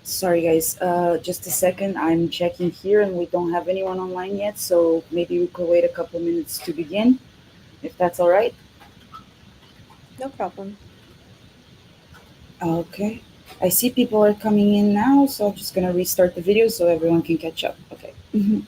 Sorry, guys. Just a second. I'm checking here, and we don't have anyone online yet. So maybe we could wait a couple minutes to begin, if that's all right. No problem. Okay. I see people are coming in now, so I'm just gonna restart the video so everyone can catch up. Okay. Mhm.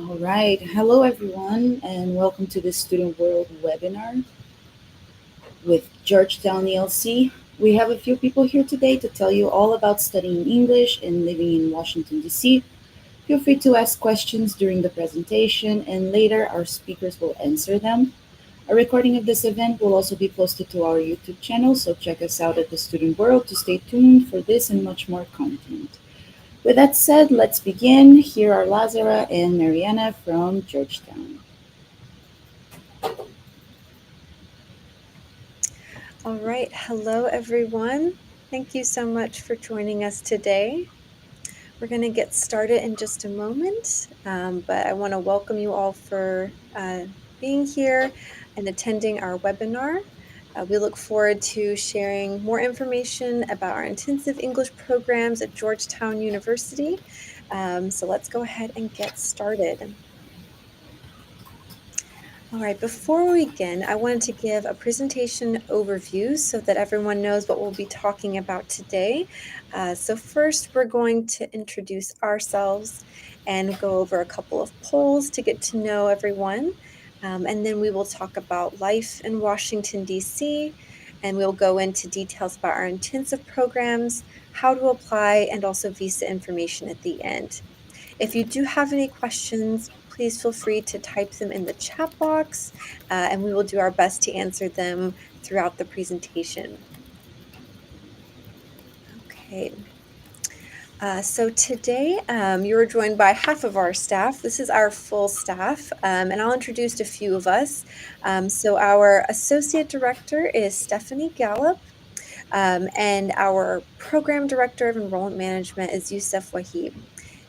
All right. Hello, everyone, and welcome to the Student World webinar with Georgetown ELC. We have a few people here today to tell you all about studying English and living in Washington, D.C. Feel free to ask questions during the presentation, and later our speakers will answer them. A recording of this event will also be posted to our YouTube channel, so check us out at the Student World to stay tuned for this and much more content. With that said, let's begin. Here are Lazara and Mariana from Georgetown. All right. Hello, everyone. Thank you so much for joining us today. We're going to get started in just a moment, but I want to welcome you all for being here and attending our webinar. We look forward to sharing more information about our intensive English programs at Georgetown University. So let's go ahead and get started. All right, before we begin, I wanted to give a presentation overview so that everyone knows what we'll be talking about today. So first, we're going to introduce ourselves and go over a couple of polls to get to know everyone. And then we will talk about life in Washington, D.C., and we'll go into details about our intensive programs, how to apply, and also visa information at the end. If you do have any questions, please feel free to type them in the chat box, and we will do our best to answer them throughout the presentation. Okay. So today you're joined by half of our staff. This is our full staff, and I'll introduce a few of us. So our associate director is Stephanie Gallup, and our program director of enrollment management is Youssef Wahib.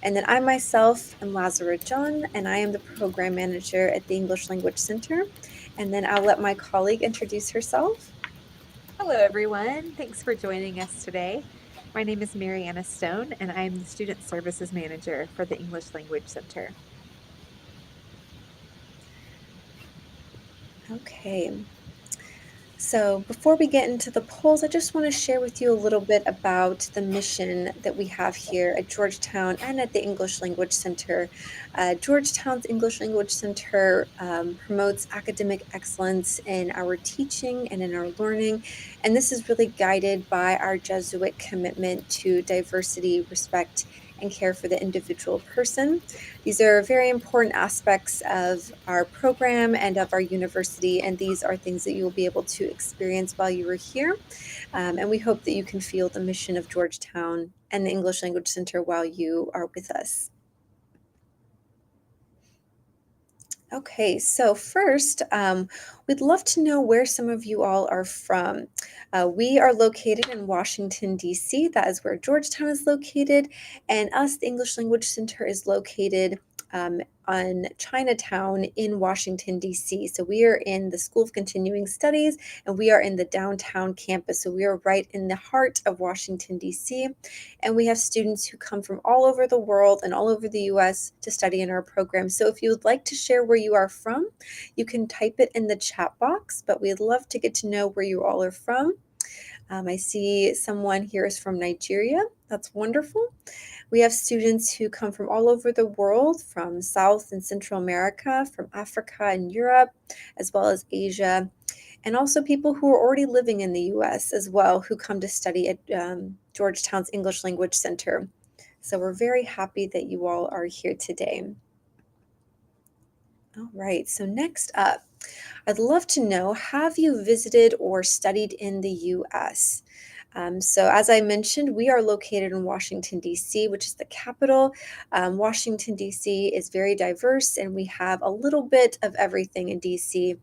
And then I myself am Lazara John, and I am the program manager at the English Language Center. And then I'll let my colleague introduce herself. Hello, everyone. Thanks for joining us today. My name is Mariana Stone, and I am the Student Services Manager for the English Language Center. Okay. So before we get into the polls, I just want to share with you a little bit about the mission that we have here at Georgetown and at the English Language Center. Georgetown's English Language Center promotes academic excellence in our teaching and in our learning, and this is really guided by our Jesuit commitment to diversity, respect, and care for the individual person. These are very important aspects of our program and of our university, and these are things that you will be able to experience while you are here. And we hope that you can feel the mission of Georgetown and the English Language Center while you are with us. Okay, so first, we'd love to know where some of you all are from. We are located in Washington, D.C. That is where Georgetown is located, and us, the English Language Center, is located um, on Chinatown in Washington, D.C. So we are in the School of Continuing Studies, and we are in the downtown campus. So we are right in the heart of Washington, D.C. And we have students who come from all over the world and all over the U.S. to study in our program. So if you would like to share where you are from, you can type it in the chat box, but we'd love to get to know where you all are from. I see someone here is from Nigeria. That's wonderful. We have students who come from all over the world, from South and Central America, from Africa and Europe, as well as Asia, and also people who are already living in the US as well, who come to study at Georgetown's English Language Center. So we're very happy that you all are here today. All right, so next up, I'd love to know, have you visited or studied in the US? So, as I mentioned, we are located in Washington, D.C., which is the capital. Washington, D.C. is very diverse, and we have a little bit of everything in D.C.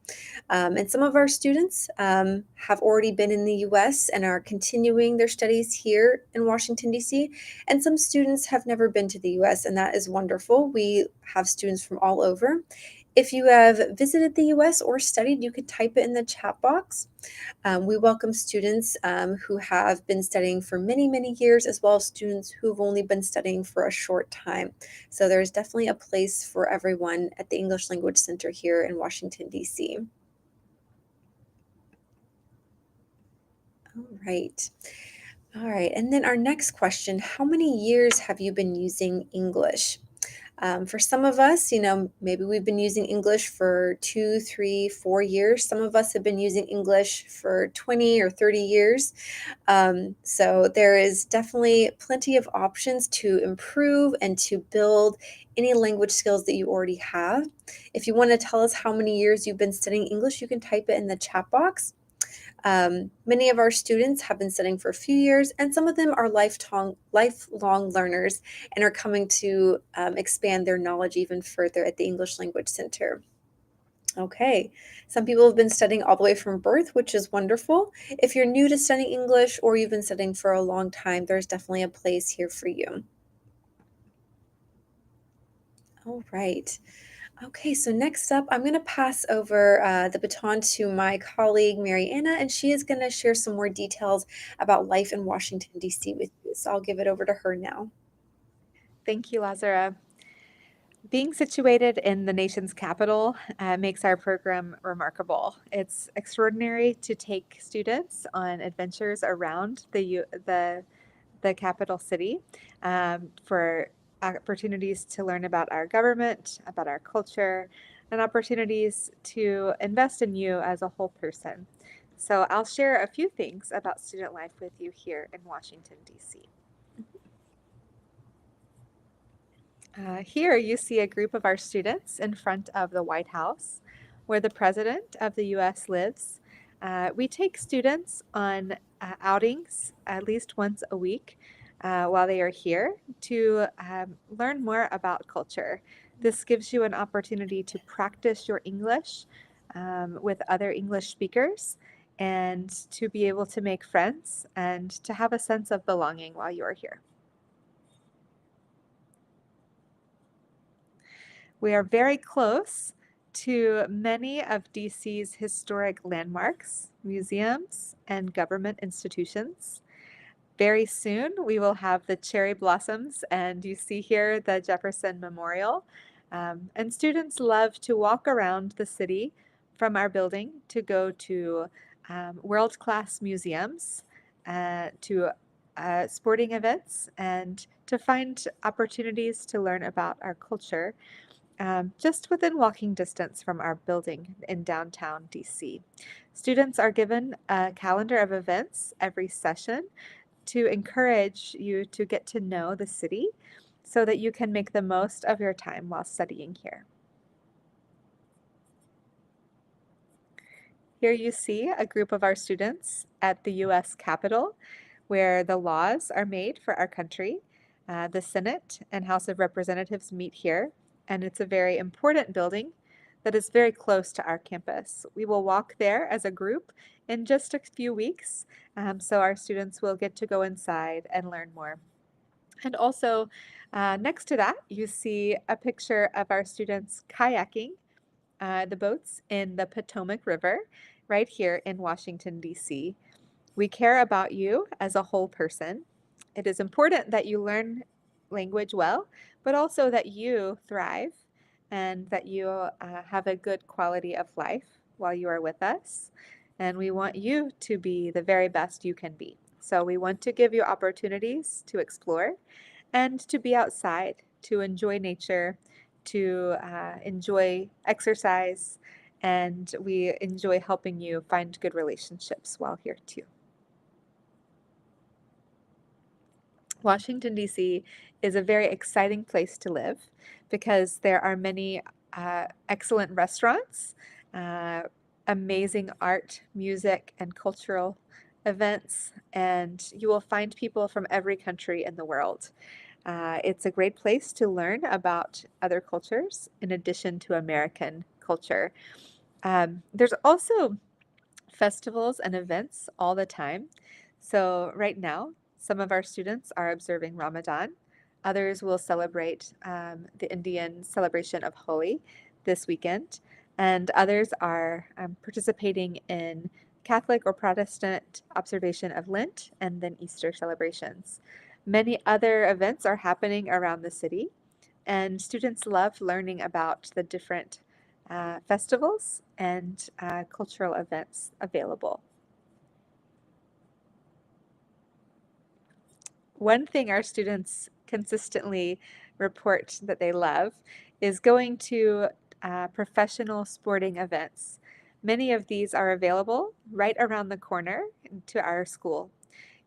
And some of our students have already been in the U.S. and are continuing their studies here in Washington, D.C. And some students have never been to the U.S., and that is wonderful. We have students from all over. If you have visited the US or studied, you could type it in the chat box. We welcome students who have been studying for many, many years, as well as students who've only been studying for a short time. So there's definitely a place for everyone at the English Language Center here in Washington, D.C. All right. All right. And then our next question, how many years have you been using English? For some of us, maybe we've been using English for 2, 3, 4 years. Some of us have been using English for 20 or 30 years. So there is definitely plenty of options to improve and to build any language skills that you already have. If you want to tell us how many years you've been studying English, you can type it in the chat box. Many of our students have been studying for a few years, and some of them are lifelong learners and are coming to expand their knowledge even further at the English Language Center. Okay, some people have been studying all the way from birth, which is wonderful. If you're new to studying English or you've been studying for a long time, there's definitely a place here for you. All right. Okay, so next up, I'm going to pass over the baton to my colleague, Mariana, and she is going to share some more details about life in Washington, D.C. with you. So I'll give it over to her now. Thank you, Lazara. Being situated in the nation's capital makes our program remarkable. It's extraordinary to take students on adventures around the capital city for opportunities to learn about our government, about our culture, and opportunities to invest in you as a whole person. So I'll share a few things about student life with you here in Washington, D.C. Here you see a group of our students in front of the White House, where the President of the U.S. lives. We take students on outings at least once a week while they are here to learn more about culture. This gives you an opportunity to practice your English with other English speakers and to be able to make friends and to have a sense of belonging while you are here. We are very close to many of DC's historic landmarks, museums, and government institutions. Very soon, we will have the cherry blossoms, and you see here the Jefferson Memorial. And students love to walk around the city from our building to go to world-class museums, to sporting events, and to find opportunities to learn about our culture just within walking distance from our building in downtown DC. Students are given a calendar of events every session to encourage you to get to know the city so that you can make the most of your time while studying here. Here you see a group of our students at the U.S. Capitol, where the laws are made for our country. The Senate and House of Representatives meet here, and it's a very important building that is very close to our campus. We will walk there as a group in just a few weeks, so our students will get to go inside and learn more. And also, Next to that, you see a picture of our students kayaking the boats in the Potomac River right here in Washington, D.C. We care about you as a whole person. It is important that you learn language well, but also that you thrive and that you have a good quality of life while you are with us. And we want you to be the very best you can be. So we want to give you opportunities to explore and to be outside, to enjoy nature, to enjoy exercise, and we enjoy helping you find good relationships while here too. Washington, D.C. is a very exciting place to live because there are many excellent restaurants, uh, amazing art, music, and cultural events, and you will find people from every country in the world. It's a great place to learn about other cultures in addition to American culture. There's also festivals and events all the time. So, right now, some of our students are observing Ramadan. Others will celebrate the Indian celebration of Holi this weekend. And others are participating in Catholic or Protestant observation of Lent and then Easter celebrations. Many other events are happening around the city, and students love learning about the different festivals and cultural events available. One thing our students consistently report that they love is going to professional sporting events. Many of these are available right around the corner to our school.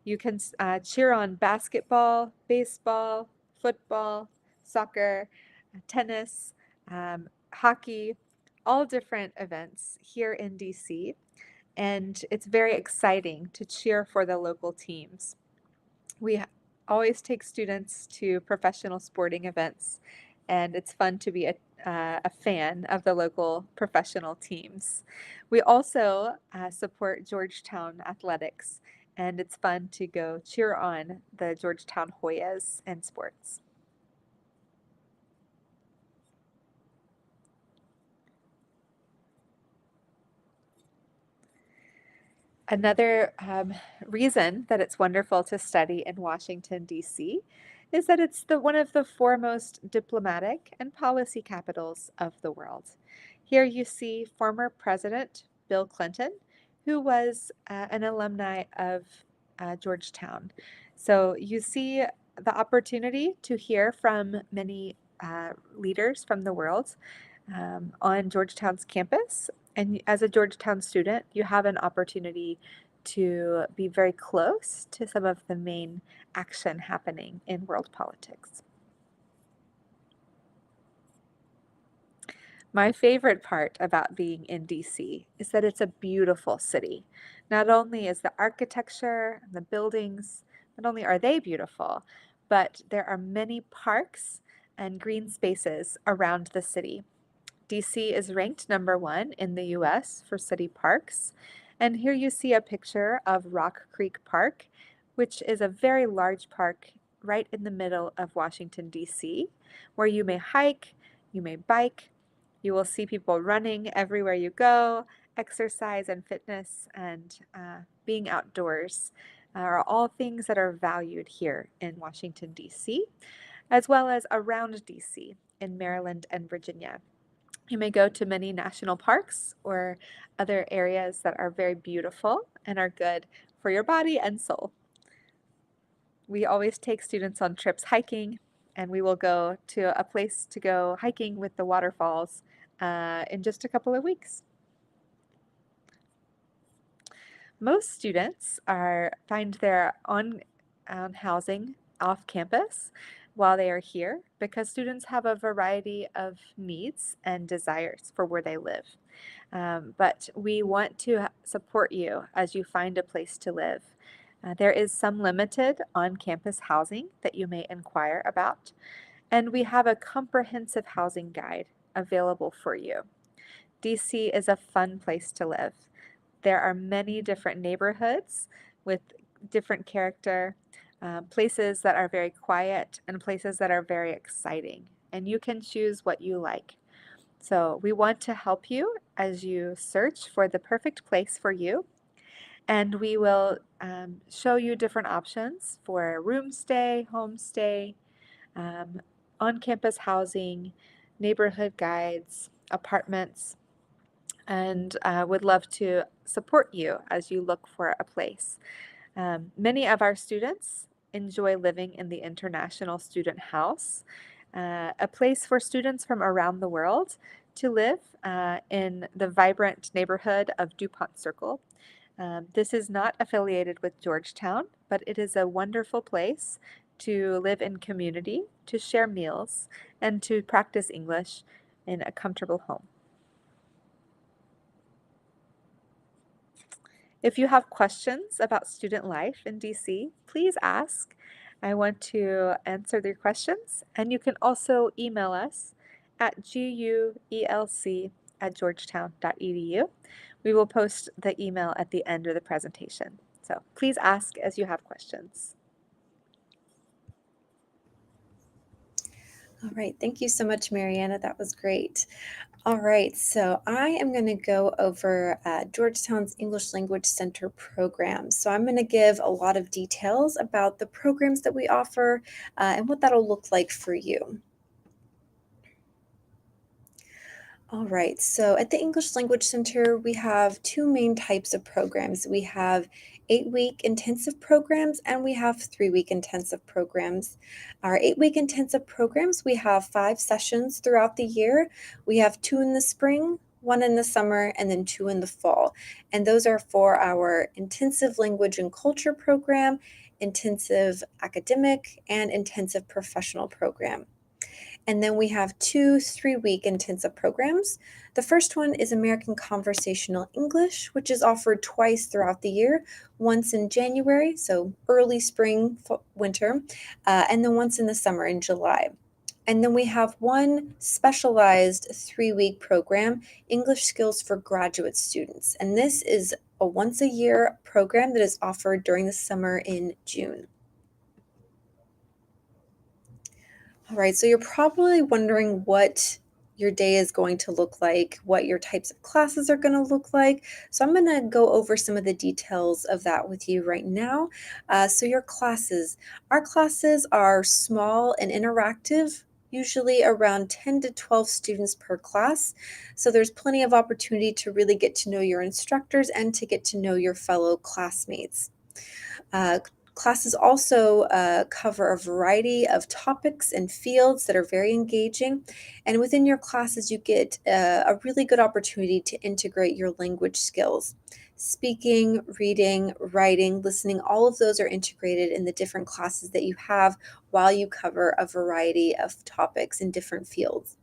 You can cheer on basketball, baseball, football, soccer, tennis, hockey, all different events here in DC. And it's very exciting to cheer for the local teams. We always take students to professional sporting events, and it's fun to be a fan of the local professional teams. We also support Georgetown athletics, and it's fun to go cheer on the Georgetown Hoyas in sports. Another reason that it's wonderful to study in Washington, D.C. is that it's one of the foremost diplomatic and policy capitals of the world. Here you see former President Bill Clinton, who was an alumni of Georgetown. So you see the opportunity to hear from many leaders from the world on Georgetown's campus. And as a Georgetown student, you have an opportunity to be very close to some of the main action happening in world politics. My favorite part about being in DC is that it's a beautiful city. Not only is the architecture and the buildings, not only are they beautiful, but there are many parks and green spaces around the city. DC is ranked #1 in the US for city parks. And here you see a picture of Rock Creek Park, which is a very large park right in the middle of Washington, D.C., where you may hike, you may bike, you will see people running everywhere you go. Exercise and fitness and being outdoors are all things that are valued here in Washington, D.C., as well as around D.C. in Maryland and Virginia. You may go to many national parks or other areas that are very beautiful and are good for your body and soul. We always take students on trips hiking, and we will go to a place to go hiking with the waterfalls in just a couple of weeks. Most students find their on housing off campus while they are here because students have a variety of needs and desires for where they live. But we want to support you as you find a place to live. There is some limited on-campus housing that you may inquire about, and we have a comprehensive housing guide available for you. DC is a fun place to live. There are many different neighborhoods with different character. places that are very quiet, and places that are very exciting. And you can choose what you like. So we want to help you as you search for the perfect place for you. And we will show you different options for room stay, home stay, um, on campus housing, neighborhood guides, apartments, and would love to support you as you look for a place. Many of our students enjoy living in the International Student House, a place for students from around the world to live in the vibrant neighborhood of DuPont Circle. This is not affiliated with Georgetown, but it is a wonderful place to live in community, to share meals, and to practice English in a comfortable home. If you have questions about student life in DC, please ask. I want to answer their questions, and you can also email us at guelc@georgetown.edu. We will post the email at the end of the presentation. So please ask as you have questions. All right, thank you so much, Mariana. That was great. All right, so I am going to go over Georgetown's English Language Center program. So I'm going to give a lot of details about the programs that we offer and what that'll look like for you. All right, so at the English Language Center, we have two main types of programs. We have 8-week intensive programs and we have 3-week intensive programs. Our 8-week intensive programs, we have 5 sessions throughout the year. We have 2 in the spring, 1 in the summer, and then 2 in the fall. And those are for our intensive language and culture program, intensive academic, and intensive professional program. And then we have 2 3-week intensive programs. The first one is American Conversational English, which is offered twice throughout the year, once in January, so early spring, winter, and then once in the summer in July. And then we have one specialized 3-week program, English Skills for Graduate Students. And this is a once a year program that is offered during the summer in June. All right, so you're probably wondering what your day is going to look like, what your types of classes are going to look like. So I'm going to go over some of the details of that with you right now. So your classes, our classes are small and interactive, usually around 10 to 12 students per class. So there's plenty of opportunity to really get to know your instructors and to get to know your fellow classmates. Classes also cover a variety of topics and fields that are very engaging. And within your classes, you get a really good opportunity to integrate your language skills. Speaking, reading, writing, listening, all of those are integrated in the different classes that you have while you cover a variety of topics in different fields.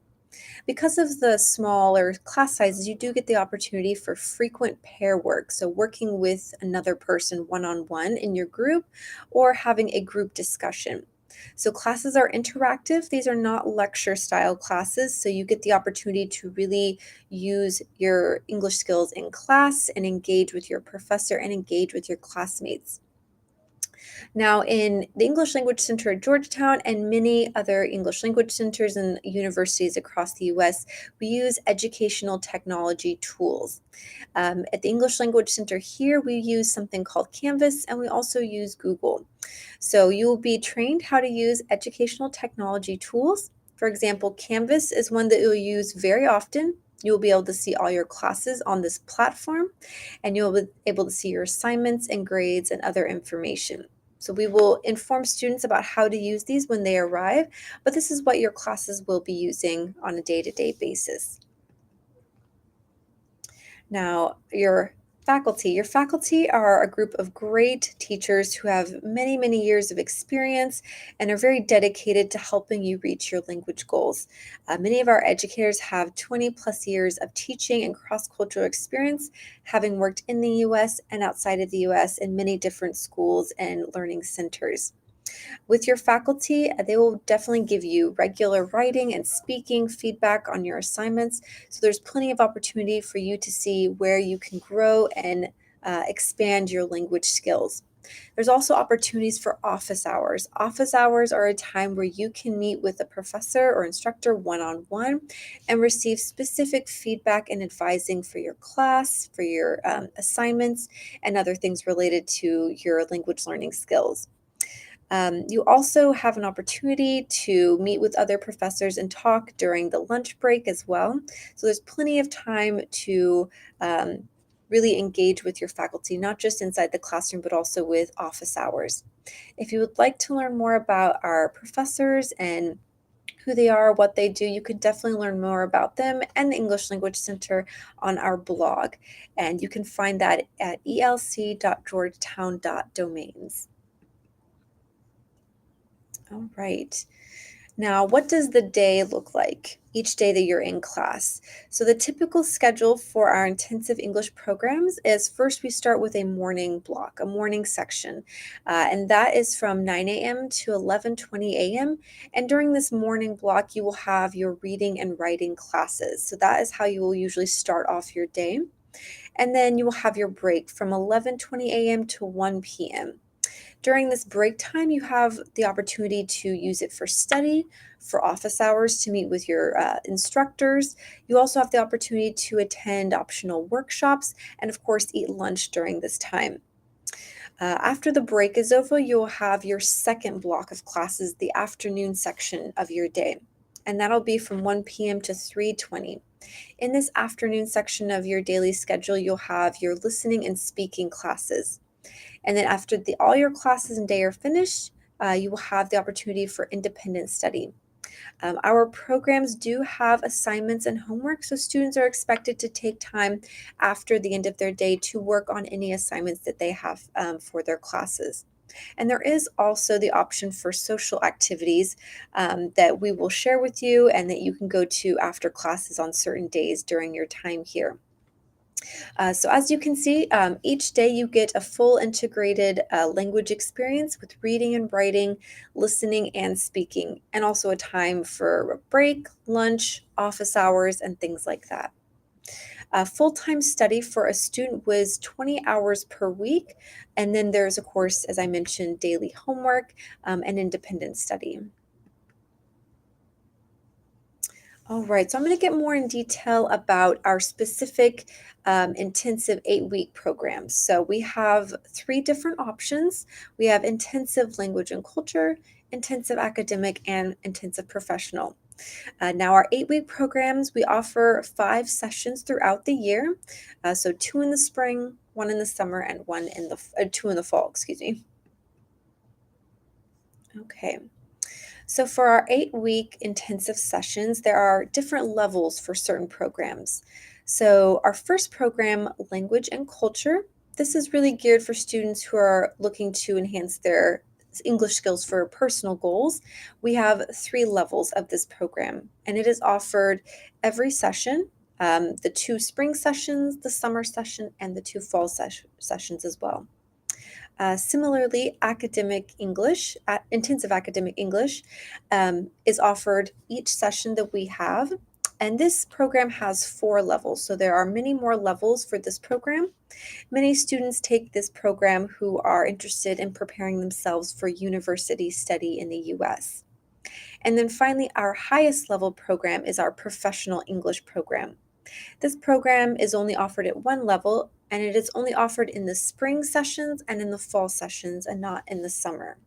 Because of the smaller class sizes, you do get the opportunity for frequent pair work, so working with another person one-on-one in your group or having a group discussion. So classes are interactive. These are not lecture style classes, so you get the opportunity to really use your English skills in class and engage with your professor and engage with your classmates. Now, in the English Language Center at Georgetown and many other English language centers and universities across the US, we use educational technology tools. At the English Language Center here, we use something called Canvas and we also use Google. So you will be trained how to use educational technology tools. For example, Canvas is one that you'll use very often. You'll be able to see all your classes on this platform, and you'll be able to see your assignments and grades and other information. So we will inform students about how to use these when they arrive, but this is what your classes will be using on a day-to-day basis. Now, your faculty are a group of great teachers who have many, many years of experience and are very dedicated to helping you reach your language goals. Many of our educators have 20 plus years of teaching and cross-cultural experience, having worked in the US and outside of the US in many different schools and learning centers. With your faculty, they will definitely give you regular writing and speaking feedback on your assignments. So there's plenty of opportunity for you to see where you can grow and expand your language skills. There's also opportunities for office hours. Office hours are a time where you can meet with a professor or instructor one-on-one and receive specific feedback and advising for your class, for your assignments, and other things related to your language learning skills. You also have an opportunity to meet with other professors and talk during the lunch break as well. So there's plenty of time to really engage with your faculty, not just inside the classroom, but also with office hours. If you would like to learn more about our professors and who they are, what they do, you can definitely learn more about them and the English Language Center on our blog. And you can find that at elc.georgetown.domains. All right. Now, what does the day look like each day that you're in class? So, the typical schedule for our intensive English programs is first we start with a morning block, a morning section, and that is from 9 a.m. to 11:20 a.m. And during this morning block, you will have your reading and writing classes. So, that is how you will usually start off your day. And then you will have your break from 11:20 a.m. to 1 p.m. During this break time, you have the opportunity to use it for study, for office hours, to meet with your instructors. You also have the opportunity to attend optional workshops and, of course, eat lunch during this time. After the break is over, you'll have your second block of classes, the afternoon section of your day. And that'll be from 1 p.m. to 3:20. In this afternoon section of your daily schedule, you'll have your listening and speaking classes. And then after all your classes and day are finished, you will have the opportunity for independent study. Our programs do have assignments and homework, so students are expected to take time after the end of their day to work on any assignments that they have for their classes. And there is also the option for social activities that we will share with you and that you can go to after classes on certain days during your time here. So as you can see, each day you get a full integrated language experience with reading and writing, listening and speaking, and also a time for a break, lunch, office hours, and things like that. Full-time study for a student was 20 hours per week, and then there's, of course, as I mentioned, daily homework and independent study. All right, so I'm going to get more in detail about our specific intensive 8-week programs. So we have 3 different options. We have intensive language and culture, intensive academic, and intensive professional. Now, our 8-week programs, we offer 5 sessions throughout the year. So 2 in the spring, 1 in the summer, and 2 in the fall, excuse me. Okay. So, for our 8-week intensive sessions, there are different levels for certain programs. So, our first program, Language and Culture, this is really geared for students who are looking to enhance their English skills for personal goals. We have 3 levels of this program, and it is offered every session. The 2 spring sessions, the summer session, and the 2 fall sessions as well. Similarly, academic English, intensive academic English, is offered each session that we have. And this program has 4 levels. So there are many more levels for this program. Many students take this program who are interested in preparing themselves for university study in the US. And then finally, our highest level program is our professional English program. This program is only offered at one level, and it is only offered in the spring sessions and in the fall sessions and not in the summer.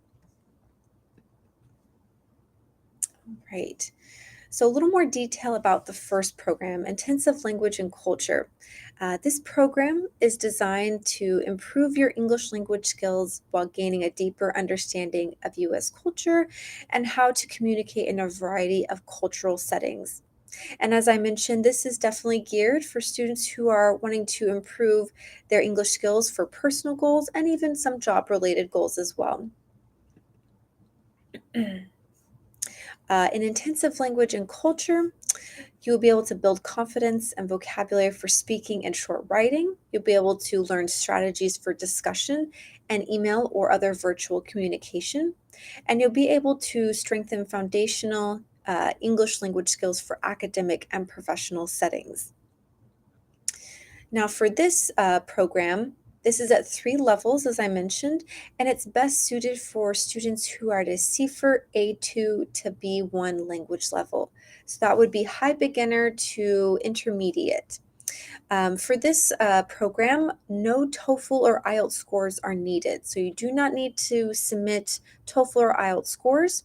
Right. So, a little more detail about the first program, Intensive Language and Culture. This program is designed to improve your English language skills while gaining a deeper understanding of U.S. culture and how to communicate in a variety of cultural settings. And as I mentioned, this is definitely geared for students who are wanting to improve their English skills for personal goals and even some job related goals as well. In intensive language and culture, you'll be able to build confidence and vocabulary for speaking and short writing. You'll be able to learn strategies for discussion and email or other virtual communication. And you'll be able to strengthen foundational English language skills for academic and professional settings. Now, for this program, This is at 3 levels, as I mentioned, and it's best suited for students who are at a CFER A2 to B1 language level. So that would be high beginner to intermediate. For this program, no TOEFL or IELTS scores are needed. So you do not need to submit TOEFL or IELTS scores.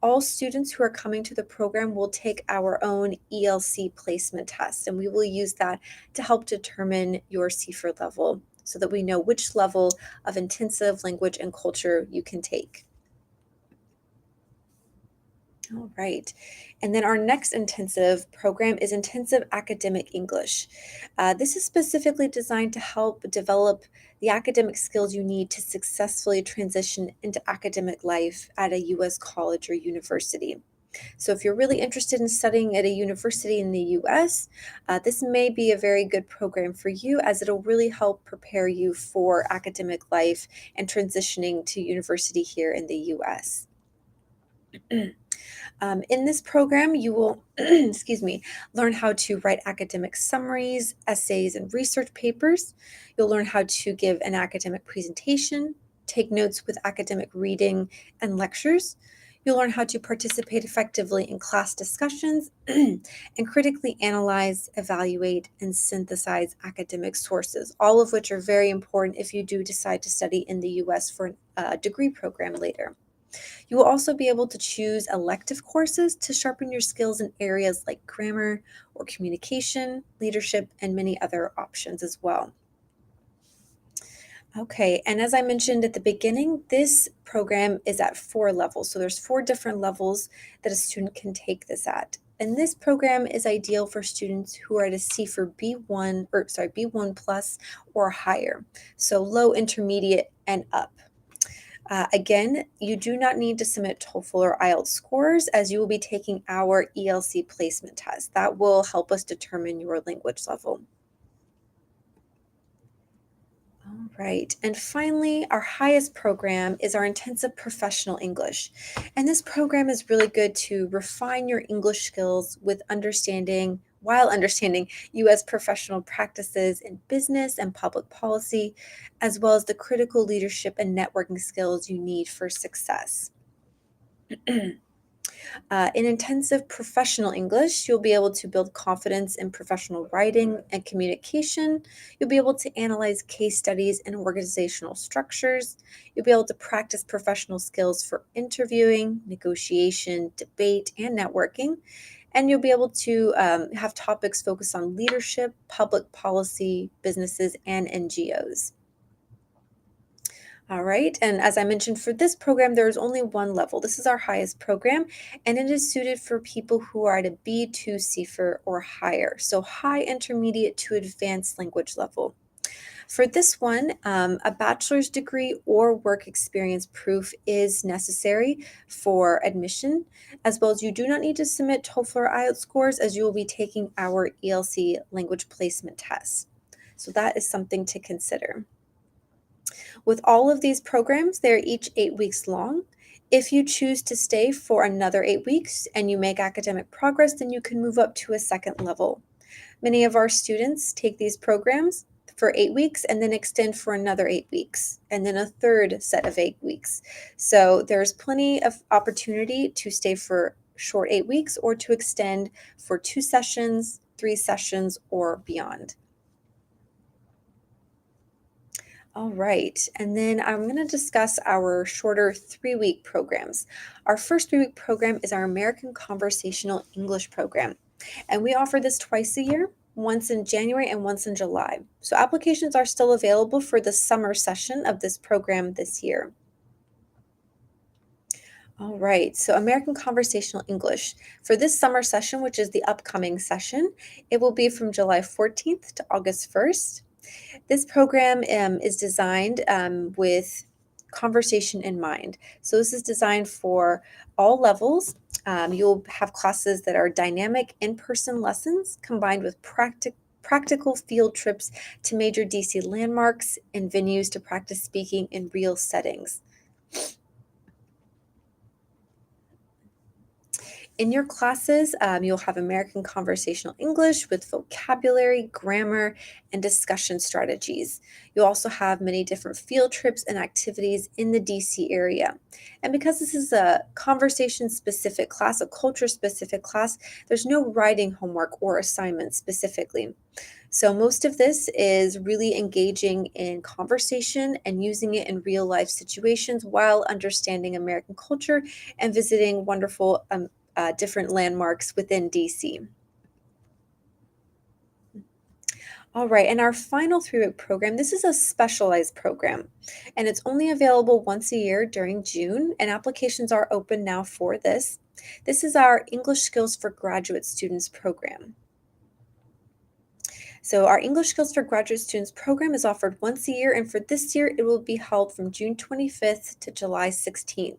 All students who are coming to the program will take our own ELC placement test, and we will use that to help determine your CFER level so that we know which level of intensive language and culture you can take. All right. And then our next intensive program is Intensive Academic English. This is specifically designed to help develop the academic skills you need to successfully transition into academic life at a U.S. college or university. So, if you're really interested in studying at a university in the US, this may be a very good program for you as it'll really help prepare you for academic life and transitioning to university here in the US. In this program, you will, excuse me, learn how to write academic summaries, essays, and research papers. You'll learn how to give an academic presentation, take notes with academic reading and lectures. You'll learn how to participate effectively in class discussions and critically analyze, evaluate, and synthesize academic sources, all of which are very important if you do decide to study in the US for a degree program later. You will also be able to choose elective courses to sharpen your skills in areas like grammar or communication, leadership, and many other options as well. Okay, and as I mentioned at the beginning, this program is at 4 levels. So there's 4 different levels that a student can take this at. And this program is ideal for students who are at a C for B1 or sorry, B1 plus or higher. So low, intermediate, and up. Again, you do not need to submit TOEFL or IELTS scores as you will be taking our ELC placement test. That will help us determine your language level. All right, and finally, our highest program is our Intensive Professional English. And this program is really good to refine your English skills with while understanding US professional practices in business and public policy, as well as the critical leadership and networking skills you need for success. In intensive professional English, you'll be able to build confidence in professional writing and communication. You'll be able to analyze case studies and organizational structures. You'll be able to practice professional skills for interviewing, negotiation, debate, and networking. And you'll be able to have topics focused on leadership, public policy, businesses, and NGOs. All right, and as I mentioned, for this program, there is only 1 level. This is our highest program, and it is suited for people who are at a B2 CFER or higher, so high intermediate to advanced language level. For this one, a bachelor's degree or work experience proof is necessary for admission, as well as you do not need to submit TOEFL or IELTS scores as you will be taking our ELC language placement test. So that is something to consider. With all of these programs, they're each 8 weeks long. If you choose to stay for another 8 weeks and you make academic progress, then you can move up to a second level. Many of our students take these programs for 8 weeks and then extend for another 8 weeks and then a third set of 8 weeks. So there's plenty of opportunity to stay for short 8 weeks or to extend for 2 sessions, 3 sessions, or beyond. All right, and then I'm going to discuss our shorter 3 week programs. Our first 3 week program is our American Conversational English program, and we offer this twice a year, once in January and once in July. So applications are still available for the summer session of this program this year. All right, so American Conversational English. For this summer session, which is the upcoming session, it will be from July 14th to August 1st. This program is designed with conversation in mind. So this is designed for all levels. You'll have classes that are dynamic in-person lessons combined with practical field trips to major DC landmarks and venues to practice speaking in real settings. In your classes, you'll have American conversational English with vocabulary, grammar, and discussion strategies. You'll also have many different field trips and activities in the DC area. And because this is a conversation specific class, a culture specific class, there's no writing homework or assignments specifically. So, most of this is really engaging in conversation and using it in real life situations while understanding American culture and visiting wonderful different landmarks within DC. All right, and our final 3 week program, this is a specialized program, and it's only available once a year during June, and applications are open now for this. This is our English Skills for Graduate Students program. So, our English Skills for Graduate Students program is offered once a year, and for this year, it will be held from June 25th to July 16th.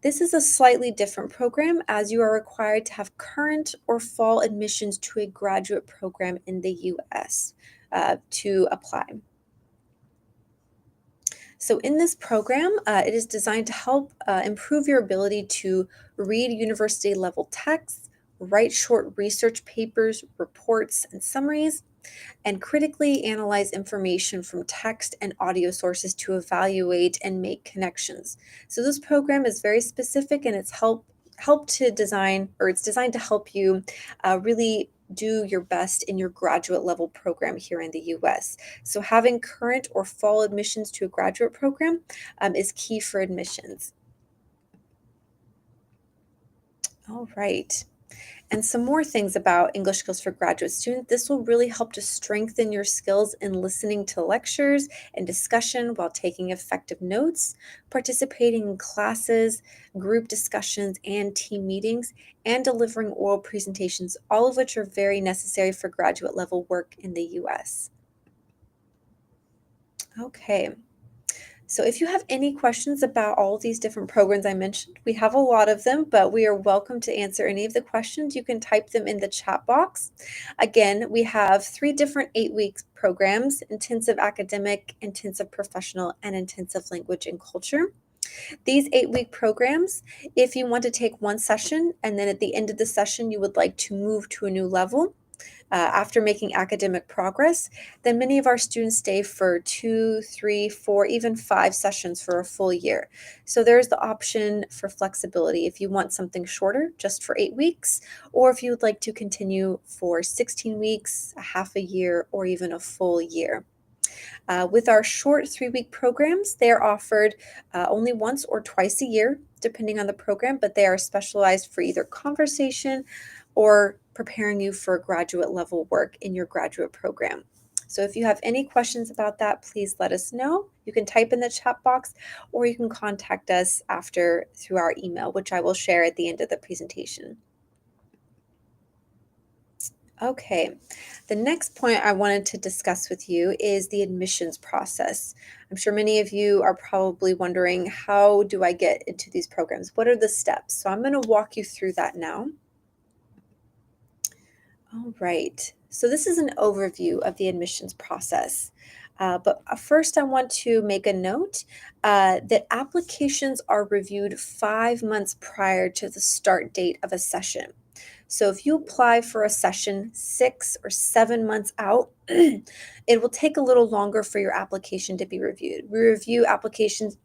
This is a slightly different program as you are required to have current or fall admissions to a graduate program in the US to apply. So, in this program, it is designed to help improve your ability to read university level texts, write short research papers, reports, and summaries, and critically analyze information from text and audio sources to evaluate and make connections. So this program is very specific and it's to design, or it's designed to help you really do your best in your graduate level program here in the US. So having current or fall admissions to a graduate program is key for admissions. All right. And some more things about English Skills for Graduate Students. This will really help to strengthen your skills in listening to lectures and discussion while taking effective notes, participating in classes, group discussions, and team meetings, and delivering oral presentations, all of which are very necessary for graduate level work in the US. Okay. So, if you have any questions about all of these different programs I mentioned, we have a lot of them, but we are welcome to answer any of the questions. You can type them in the chat box. Again, we have 3 different 8 week programs: intensive academic, intensive professional, and intensive language and culture. These 8 week programs, if you want to take one session and then at the end of the session you would like to move to a new level, after making academic progress, then many of our students stay for 2, 3, 4, even 5 sessions for a full year. So there's the option for flexibility if you want something shorter, just for 8 weeks, or if you would like to continue for 16 weeks, a half a year, or even a full year. With our short 3 week programs, they are offered only once or twice a year, depending on the program, but they are specialized for either conversation or preparing you for graduate level work in your graduate program. So if you have any questions about that, please let us know. You can type in the chat box or you can contact us after through our email, which I will share at the end of the presentation. Okay, the next point I wanted to discuss with you is the admissions process. I'm sure many of you are probably wondering, how do I get into these programs? What are the steps? So I'm going to walk you through that now. All right, so this is an overview of the admissions process. But first, I want to make a note that applications are reviewed 5 months prior to the start date of a session. So if you apply for a session 6 or 7 months out, it will take a little longer for your application to be reviewed. We review applications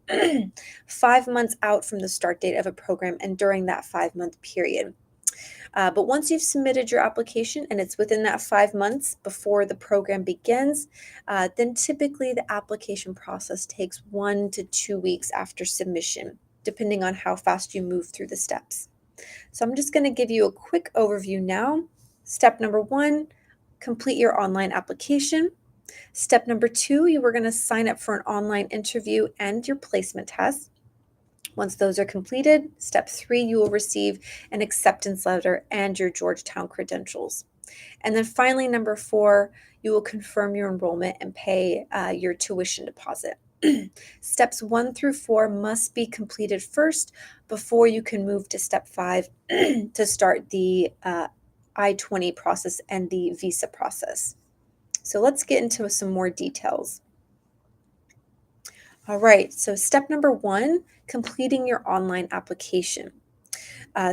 5 months out from the start date of a program and during that 5 month period. But once you've submitted your application and it's within that 5 months before the program begins, then typically the application process takes 1 to 2 weeks after submission, depending on how fast you move through the steps. So I'm just going to give you a quick overview now. Step number 1, complete your online application. Step number 2, you are going to sign up for an online interview and your placement test. Once those are completed, step 3, you will receive an acceptance letter and your Georgetown credentials. And then finally, number 4, you will confirm your enrollment and pay your tuition deposit. Steps 1 through 4 must be completed first before you can move to step 5 to start the I-20 process and the visa process. So let's get into some more details. All right, so step number 1, completing your online application.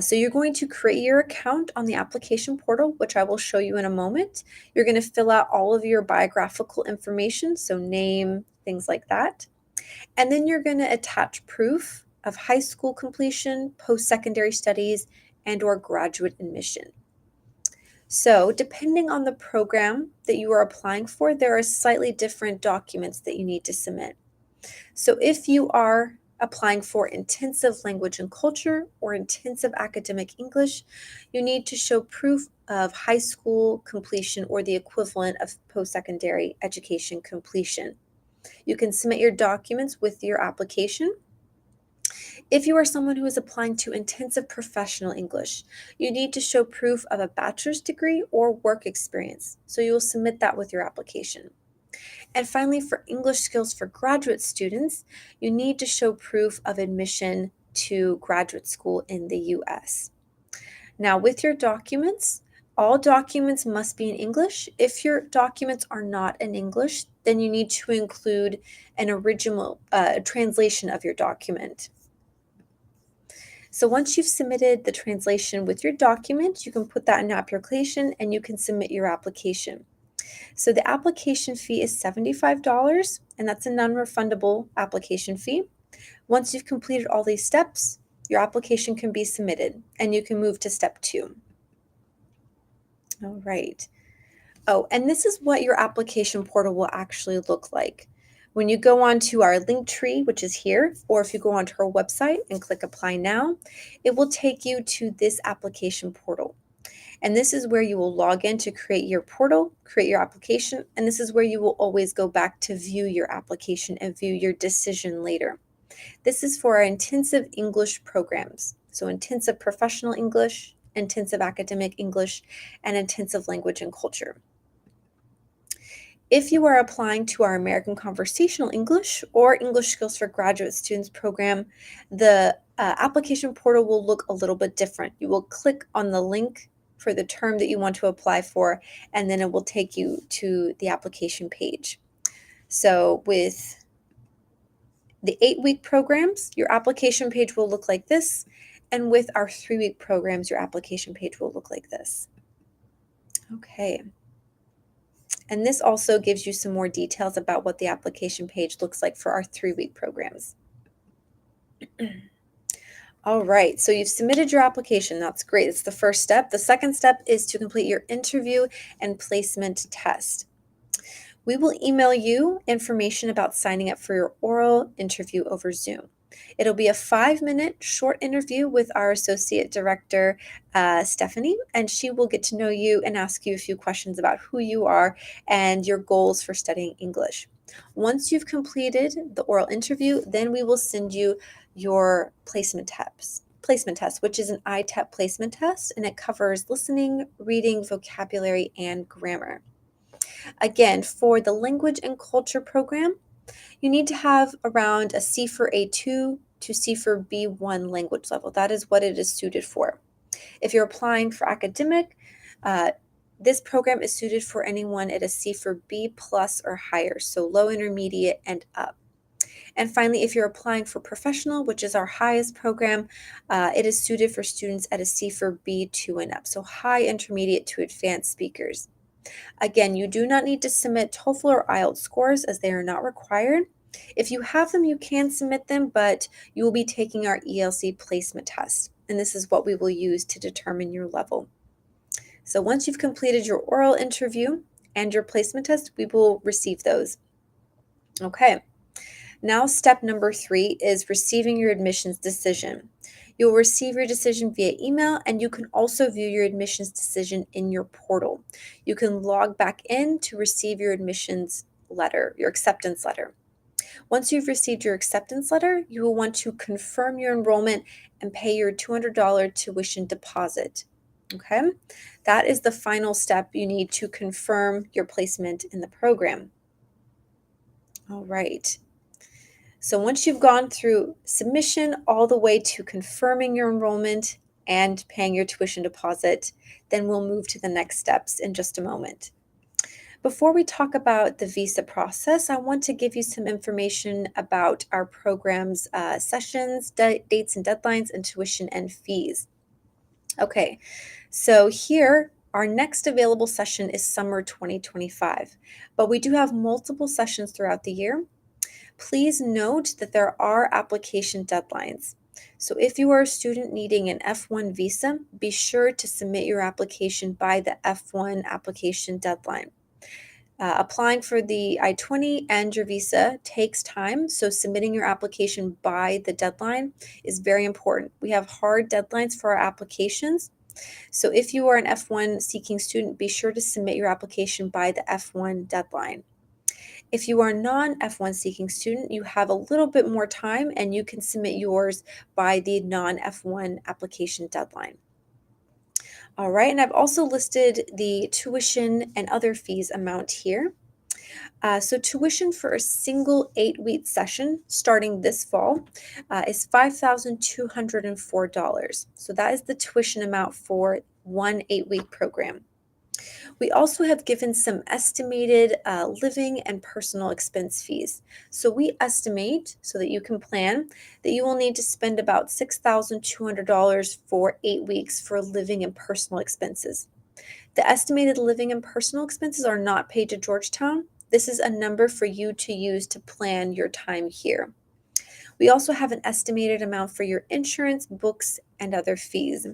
So you're going to create your account on the application portal, which I will show you in a moment. You're going to fill out all of your biographical information, so name, things like that. And then you're going to attach proof of high school completion, post-secondary studies, and or graduate admission. So depending on the program that you are applying for, there are slightly different documents that you need to submit. So if you are applying for intensive language and culture or intensive academic English, you need to show proof of high school completion or the equivalent of post-secondary education completion. You can submit your documents with your application. If you are someone who is applying to intensive professional English, you need to show proof of a bachelor's degree or work experience. So you will submit that with your application. And finally, for English skills for graduate students, you need to show proof of admission to graduate school in the US. Now, with your documents, all documents must be in English. If your documents are not in English, then you need to include an original translation of your document. So once you've submitted the translation with your document, you can put that in your application and you can submit your application. So the application fee is $75, and that's a non-refundable application fee. Once you've completed all these steps, your application can be submitted and you can move to step 2. All right. Oh, and this is what your application portal will actually look like. When you go onto our link tree, which is here, or if you go onto our website and click apply now, it will take you to this application portal. And this is where you will log in to create your portal, create your application, and this is where you will always go back to view your application and view your decision later. This is for our intensive English programs. So intensive professional English, intensive academic English, and intensive language and culture. If you are applying to our American Conversational English or English Skills for Graduate Students program, the application portal will look a little bit different. You will click on the link for the term that you want to apply for, and then it will take you to the application page. So with the 8-week programs, your application page will look like this, and with our 3-week programs, your application page will look like this. Okay. And this also gives you some more details about what the application page looks like for our 3-week programs. All right, so you've submitted your application. That's great. It's the first step. The second step is to complete your interview and placement test. We will email you information about signing up for your oral interview over Zoom. It'll be a 5-minute short interview with our Associate Director, Stephanie, and she will get to know you and ask you a few questions about who you are and your goals for studying English. Once you've completed the oral interview, then we will send you your placement test, which is an ITEP placement test, and it covers listening, reading, vocabulary, and grammar. Again, for the language and culture program, you need to have around a C for A2 to C for B1 language level. That is what it is suited for. If you're applying for academic, this program is suited for anyone at a C for B plus or higher, so low, intermediate, and up. And finally, if you're applying for professional, which is our highest program, it is suited for students at a C for B2 and up, so high, intermediate to advanced speakers. Again, you do not need to submit TOEFL or IELTS scores as they are not required. If you have them, you can submit them, but you will be taking our ELC placement test, and this is what we will use to determine your level. So once you've completed your oral interview and your placement test, we will receive those. Okay. Now, step number 3 is receiving your admissions decision. You'll receive your decision via email, and you can also view your admissions decision in your portal. You can log back in to receive your admissions letter, your acceptance letter. Once you've received your acceptance letter, you will want to confirm your enrollment and pay your $200 tuition deposit. Okay? That is the final step you need to confirm your placement in the program. All right. So once you've gone through submission all the way to confirming your enrollment and paying your tuition deposit, then we'll move to the next steps in just a moment. Before we talk about the visa process, I want to give you some information about our program's sessions, dates and deadlines, and tuition and fees. Okay, so here our next available session is summer 2025, but we do have multiple sessions throughout the year. Please note that there are application deadlines. So if you are a student needing an F1 visa, be sure to submit your application by the F1 application deadline. Applying for the I-20 and your visa takes time, so submitting your application by the deadline is very important. We have hard deadlines for our applications. So if you are an F1 seeking student, be sure to submit your application by the F1 deadline. If you are a non-F1 seeking student, you have a little bit more time and you can submit yours by the non-F1 application deadline. All right, and I've also listed the tuition and other fees amount here. So tuition for a single 8-week session starting this fall is $5,204. So that is the tuition amount for one 8-week program. We also have given some estimated living and personal expense fees. So we estimate, so that you can plan, that you will need to spend about $6,200 for 8 weeks for living and personal expenses. The estimated living and personal expenses are not paid to Georgetown. This is a number for you to use to plan your time here. We also have an estimated amount for your insurance, books, and other fees.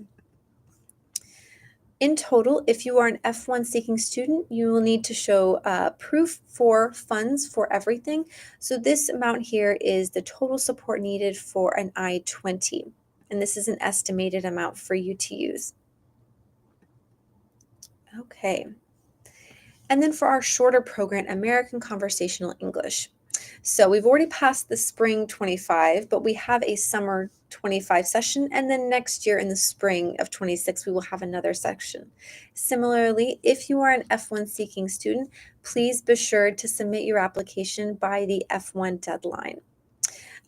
In total, if you are an F1 seeking student, you will need to show proof for funds for everything. So this amount here is the total support needed for an I-20, and this is an estimated amount for you to use. Okay. And then for our shorter program, American Conversational English. So we've already passed the spring 25, but we have a summer 25 session, and then next year in the spring of 26, we will have another section. Similarly, if you are an F1 seeking student, please be sure to submit your application by the F1 deadline.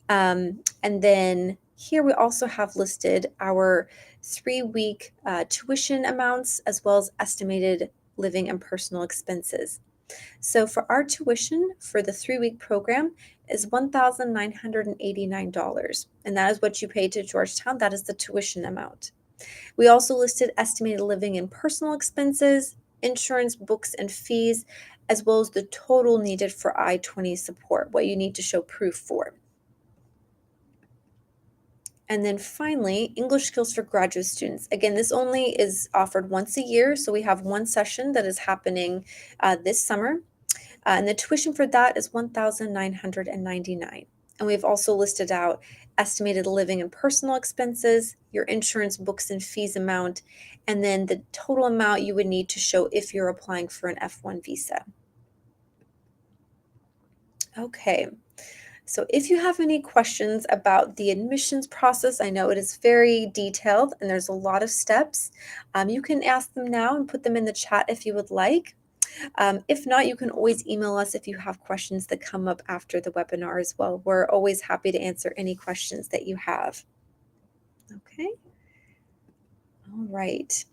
And then here we also have listed our 3-week tuition amounts as well as estimated living and personal expenses. So for our tuition for the 3-week program is $1,989, and that is what you pay to Georgetown. That is the tuition amount. We also listed estimated living and personal expenses, insurance, books, and fees, as well as the total needed for I-20 support, what you need to show proof for. And then finally, English skills for graduate students. Again, this only is offered once a year, so we have one session that is happening this summer. And the tuition for that is $1,999. And we've also listed out estimated living and personal expenses, your insurance, books, and fees amount, and then the total amount you would need to show if you're applying for an F1 visa. Okay. So if you have any questions about the admissions process, I know it is very detailed and there's a lot of steps. You can ask them now and put them in the chat if you would like. If not, you can always email us if you have questions that come up after the webinar as well. We're always happy to answer any questions that you have. Okay. All right.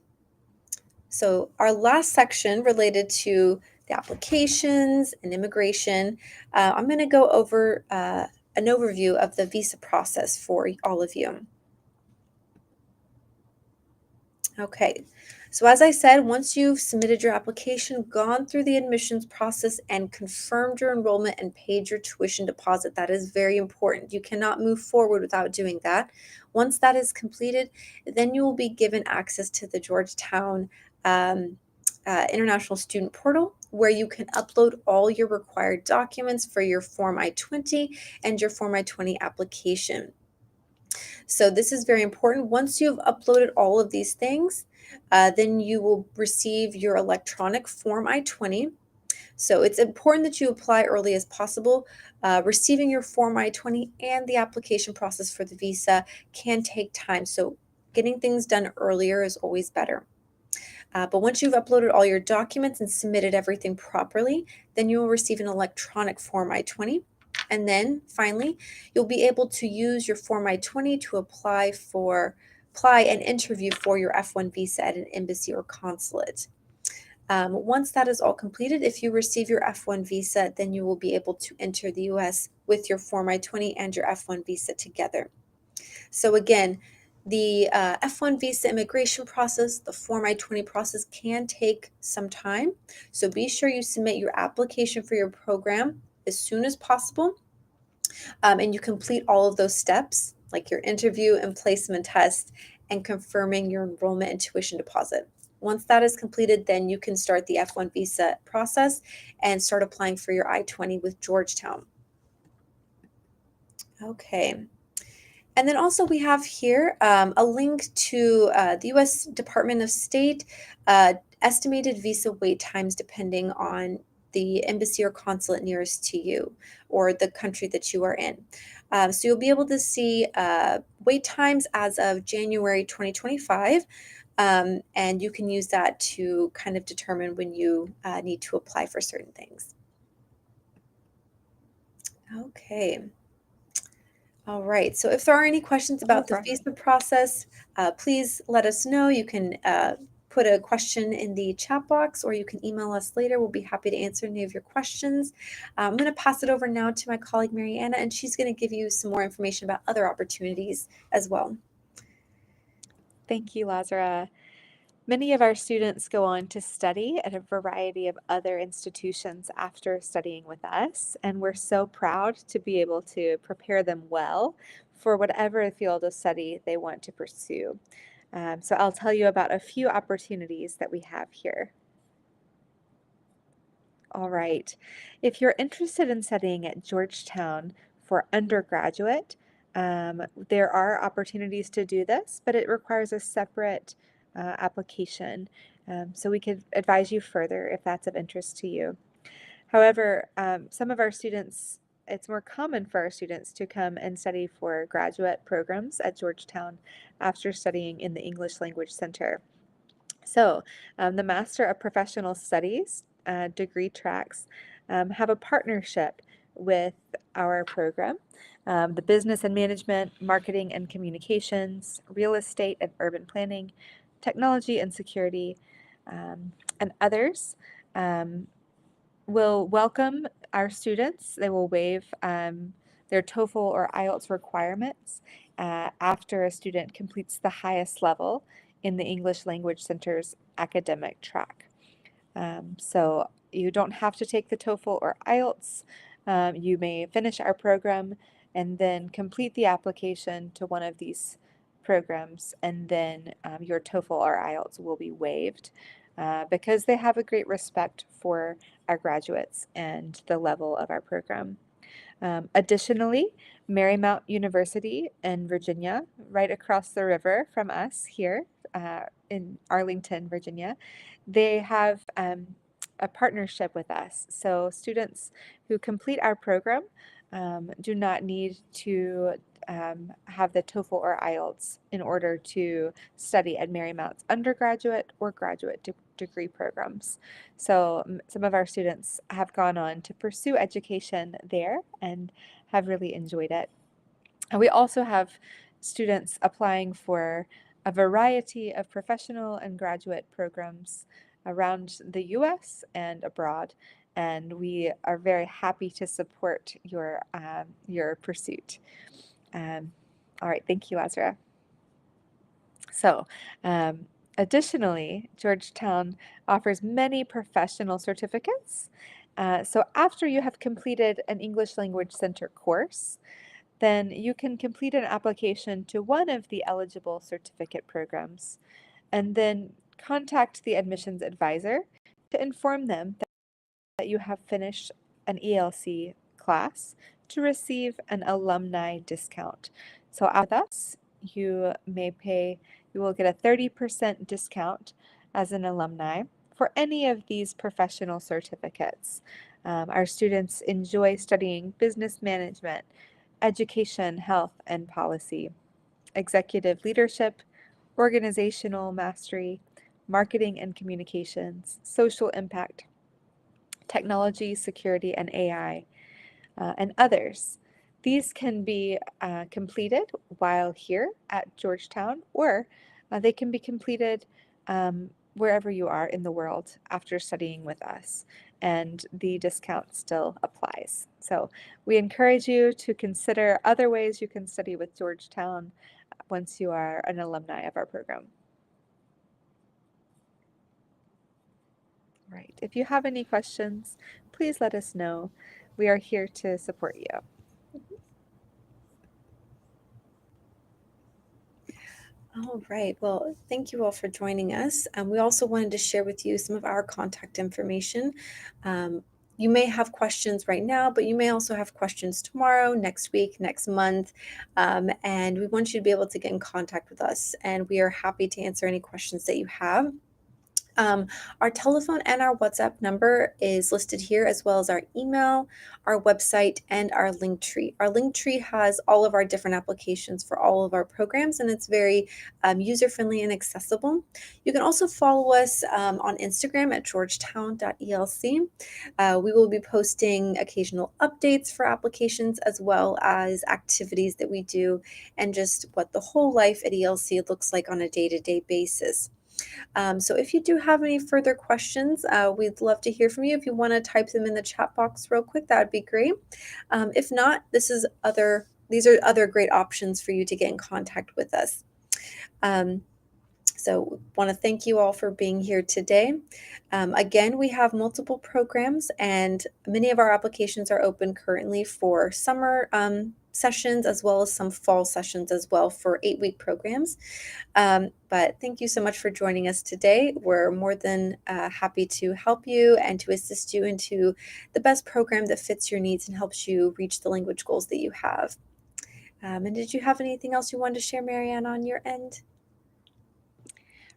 So our last section related to the applications and immigration, I'm going to go over an overview of the visa process for all of you. Okay, so as I said, once you've submitted your application, gone through the admissions process, and confirmed your enrollment and paid your tuition deposit, that is very important. You cannot move forward without doing that. Once that is completed, then you will be given access to the Georgetown International Student Portal, where you can upload all your required documents for your Form I-20 and your Form I-20 application. So this is very important. Once you've uploaded all of these things, then you will receive your electronic Form I-20. So it's important that you apply early as possible. Receiving your Form I-20 and the application process for the visa can take time. So getting things done earlier is always better. But once you've uploaded all your documents and submitted everything properly, then you will receive an electronic Form I-20. And then finally, you'll be able to use your Form I-20 to apply and interview for your F1 visa at an embassy or consulate. Once that is all completed, if you receive your F1 visa, then you will be able to enter the US with your Form I-20 and your F1 visa together. So again, The F1 visa immigration process, the Form I-20 process can take some time. So be sure you submit your application for your program as soon as possible, and you complete all of those steps, like your interview and placement test and confirming your enrollment and tuition deposit. Once that is completed, then you can start the F1 visa process and start applying for your I-20 with Georgetown. Okay. And then also we have here a link to the U.S. Department of State estimated visa wait times depending on the embassy or consulate nearest to you or the country that you are in. So you'll be able to see wait times as of January 2025, and you can use that to kind of determine when you need to apply for certain things. Okay. All right. So if there are any questions about the visa process, please let us know. You can put a question in the chat box or you can email us later. We'll be happy to answer any of your questions. I'm going to pass it over now to my colleague, Mariana, and she's going to give you some more information about other opportunities as well. Thank you, Lazara. Many of our students go on to study at a variety of other institutions after studying with us, and we're so proud to be able to prepare them well for whatever field of study they want to pursue. So I'll tell you about a few opportunities that we have here. All right. If you're interested in studying at Georgetown for undergraduate, there are opportunities to do this, but it requires a separate application. So we could advise you further if that's of interest to you. However, some of our students, it's more common for our students to come and study for graduate programs at Georgetown after studying in the English Language Center. So the Master of Professional Studies degree tracks have a partnership with our program. The Business and Management, Marketing and Communications, Real Estate and Urban Planning, Technology and Security, and others will welcome our students. They will waive their TOEFL or IELTS requirements after a student completes the highest level in the English Language Center's academic track. So you don't have to take the TOEFL or IELTS. You may finish our program and then complete the application to one of these programs, and then your TOEFL or IELTS will be waived because they have a great respect for our graduates and the level of our program. Additionally, Marymount University in Virginia, right across the river from us here in Arlington, Virginia, they have a partnership with us. So students who complete our program do not need to have the TOEFL or IELTS in order to study at Marymount's undergraduate or graduate degree programs. So some of our students have gone on to pursue education there and have really enjoyed it. And we also have students applying for a variety of professional and graduate programs around the US and abroad. And we are very happy to support your pursuit. All right, thank you, Azra. So, additionally, Georgetown offers many professional certificates. So after you have completed an English Language Center course, then you can complete an application to one of the eligible certificate programs and then contact the admissions advisor to inform them that you have finished an ELC class to receive an alumni discount. So with us, you will get a 30% discount as an alumni for any of these professional certificates. Our students enjoy studying business management, education, health, and policy, executive leadership, organizational mastery, marketing and communications, social impact, technology, security, and AI, and others. These can be completed while here at Georgetown, or they can be completed wherever you are in the world after studying with us, and the discount still applies. So we encourage you to consider other ways you can study with Georgetown. once you are an alumni of our program. Right. If you have any questions, please let us know. We are here to support you. All right. Well, thank you all for joining us. We also wanted to share with you some of our contact information. You may have questions right now, but you may also have questions tomorrow, next week, next month. And we want you to be able to get in contact with us. And we are happy to answer any questions that you have. Um, our telephone and our WhatsApp number is listed here, as well as our email, our website, and our link tree. Our link tree has all of our different applications for all of our programs, and it's very user friendly and accessible. You can also follow us on Instagram at georgetown.elc. We will be posting occasional updates for applications, as well as activities that we do, and just what the whole life at ELC looks like on a day to day basis. So if you do have any further questions, we'd love to hear from you. If you want to type them in the chat box real quick, that would be great. If not, these are other great options for you to get in contact with us. So want to thank you all for being here today. Again, we have multiple programs, and many of our applications are open currently for summer sessions, as well as some fall sessions as well for 8-week programs. But thank you so much for joining us today. We're more than happy to help you and to assist you into the best program that fits your needs and helps you reach the language goals that you have. And did you have anything else you wanted to share, Marianne, on your end?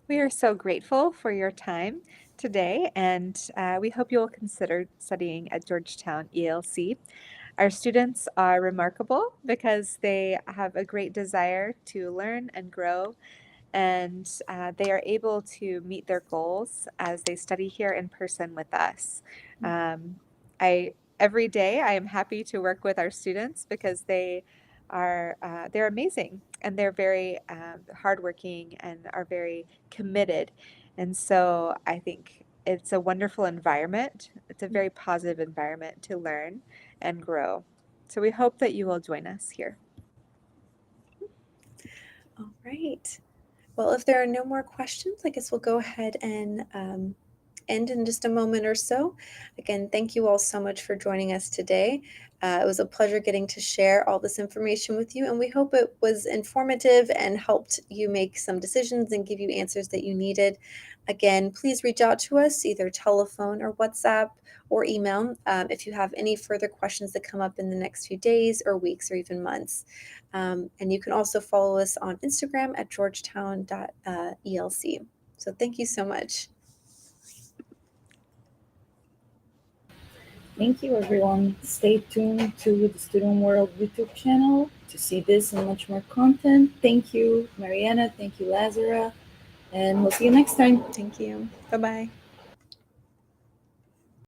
We are so grateful for your time today, and we hope you will consider studying at Georgetown ELC. Our students are remarkable because they have a great desire to learn and grow, and they are able to meet their goals as they study here in person with us. I every day I am happy to work with our students because they're amazing, and they're very hardworking and are very committed, and so I think it's a wonderful environment. It's a very positive environment to learn and grow. So we hope that you will join us here. All right. Well, if there are no more questions, I guess we'll go ahead and end in just a moment or so. Again, thank you all so much for joining us today. It was a pleasure getting to share all this information with you, and we hope it was informative and helped you make some decisions and give you answers that you needed. Again, please reach out to us, either telephone or WhatsApp or email, if you have any further questions that come up in the next few days or weeks or even months. And you can also follow us on Instagram at georgetown.elc. So thank you so much. Thank you, everyone. Stay tuned to the Student World YouTube channel to see this and much more content. Thank you, Mariana. Thank you, Lazara. And we'll see you next time. Thank you. Bye-bye.